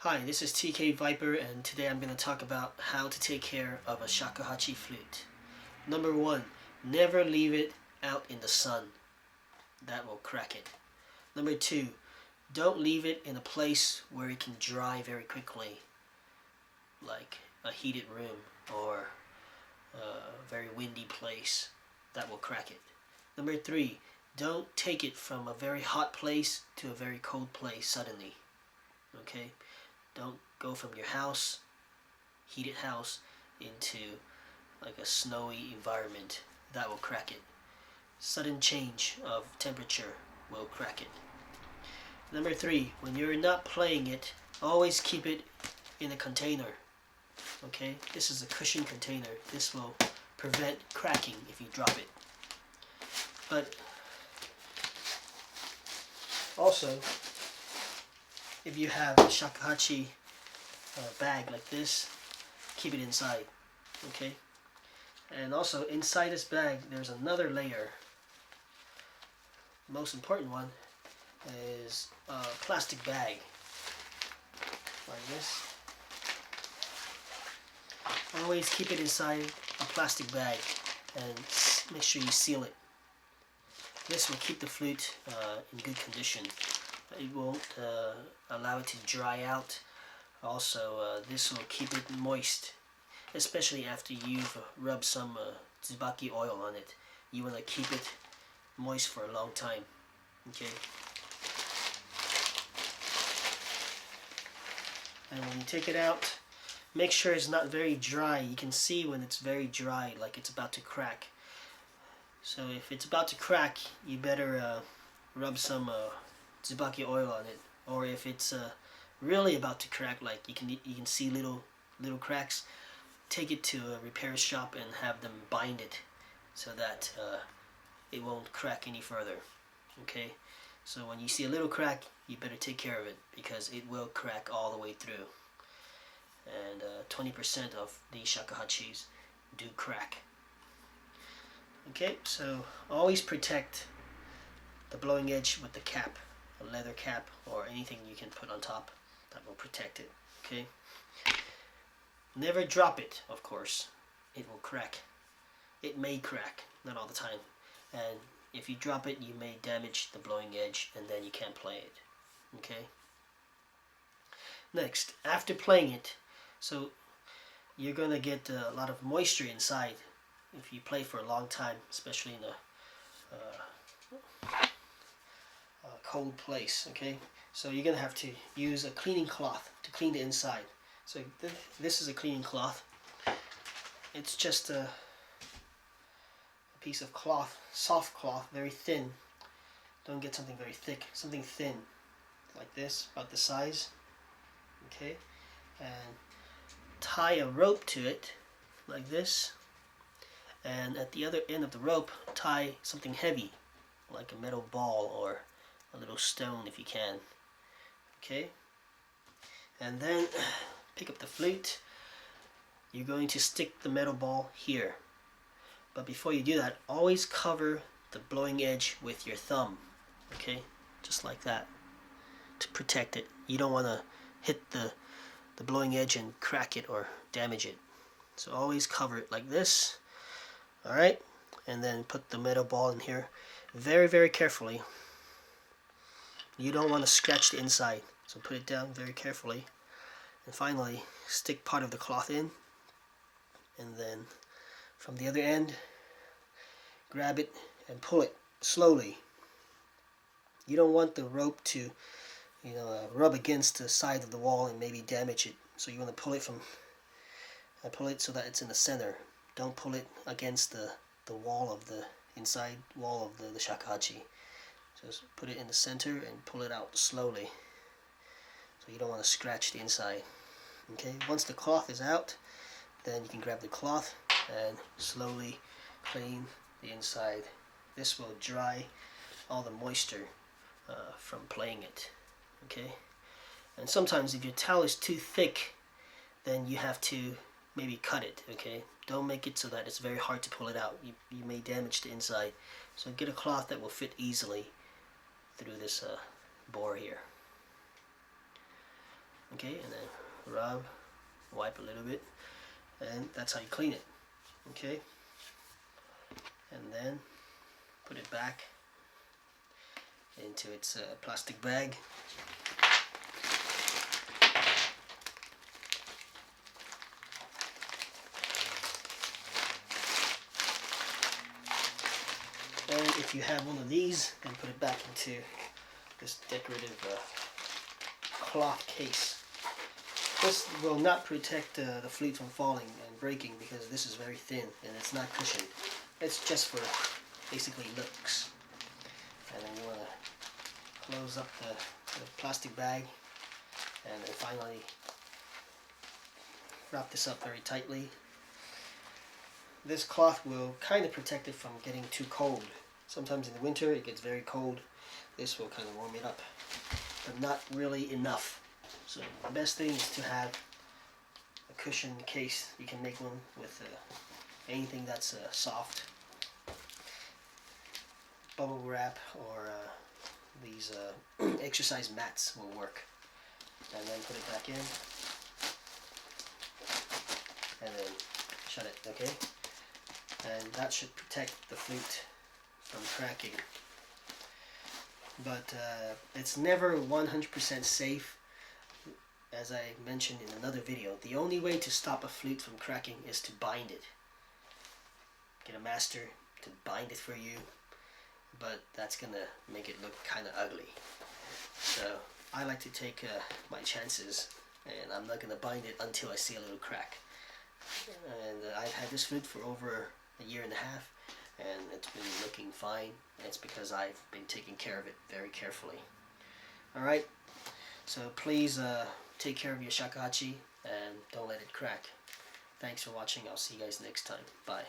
Hi, this is tkviper, and today I'm going to talk about how to take care of a shakuhachi flute. Number 1, never leave it out in the sun. That will crack it. Number 2, don't leave it in a place where it can dry very quickly, like a heated room or a very windy place. That will crack it. Number 3, don't take it from a very hot place to a very cold place suddenly. Okay? Don't go from your house, heated house, into like a snowy environment. That will crack it. Sudden change of temperature will crack it. Number 3, when you're not playing it, always keep it in a container. Okay, this is a cushion container. This will prevent cracking if you drop it. But also, if you have a shakuhachi bag like this, keep it inside, okay? And also inside this bag there's another layer. The most important one is a plastic bag like this. Always keep it inside a plastic bag and make sure you seal it. This will keep the flute in good condition. It won't allow it to dry out. Also, this will keep it moist, especially after you've rubbed some tsubaki oil on it. You want to keep it moist for a long time. Okay. And when you take it out, make sure it's not very dry. You can see when it's very dry, like it's about to crack. So if it's about to crack, you better rub some tsubaki oil on it. Or if it's really about to crack, like you can see little cracks, take it to a repair shop and have them bind it so that it won't crack any further. Okay, so when you see a little crack, you better take care of it because it will crack all the way through. And 20% of these shakuhachis do crack. Okay, so always protect the blowing edge with the cap, a leather cap or anything you can put on top that will protect it. Okay, never drop it, of course. It will crack. It may crack, not all the time, and if you drop it you may damage the blowing edge and then you can't play it. Okay, next, after playing it, so you're gonna get a lot of moisture inside if you play for a long time, especially in a cold place. Okay, so you're gonna have to use a cleaning cloth to clean the inside. So this is a cleaning cloth. It's just a piece of cloth, soft cloth, very thin. Don't get something very thick, something thin like this, about the size. Okay, and tie a rope to it like this, and at the other end of the rope tie something heavy like a metal ball or a little stone if you can. Okay, and then pick up the flute. You're going to stick the metal ball here, but before you do that, always cover the blowing edge with your thumb. Okay, just like that, to protect it. You don't want to hit the blowing edge and crack it or damage it, so always cover it like this. Alright, and then put the metal ball in here very, very carefully. You don't want to scratch the inside, so put it down very carefully. And finally, stick part of the cloth in, and then from the other end, grab it and pull it slowly. You don't want the rope to, rub against the side of the wall and maybe damage it. So you want to pull it pull it so that it's in the center. Don't pull it against the wall of the inside wall of the shakuhachi. Just put it in the center and pull it out slowly. So you don't want to scratch the inside. Okay, once the cloth is out, then you can grab the cloth and slowly clean the inside. This will dry all the moisture from playing it. Okay, and sometimes if your towel is too thick, then you have to maybe cut it. Okay, don't make it so that it's very hard to pull it out. You may damage the inside. So get a cloth that will fit easily through this bore here. Okay, and then rub, wipe a little bit, and that's how you clean it. Okay, and then put it back into its plastic bag. And if you have one of these, then put it back into this decorative cloth case. This will not protect the flute from falling and breaking because this is very thin and it's not cushioned. It's just for basically looks. And then you want to close up the plastic bag and then finally wrap this up very tightly. This cloth will kind of protect it from getting too cold. Sometimes in the winter it gets very cold. This will kind of warm it up, but not really enough. So the best thing is to have a cushion case. You can make one with anything that's soft. Bubble wrap or these exercise mats will work. And then put it back in. And then shut it, okay? And that should protect the flute from cracking. But it's never 100% safe. As I mentioned in another video, the only way to stop a flute from cracking is to bind it. Get a master to bind it for you, but that's gonna make it look kind of ugly. So I like to take my chances, and I'm not gonna bind it until I see a little crack. And I've had this flute for over a year and a half, and it's been looking fine. It's because I've been taking care of it very carefully. Alright, so please take care of your shakuhachi and don't let it crack. Thanks for watching. I'll see you guys next time. Bye.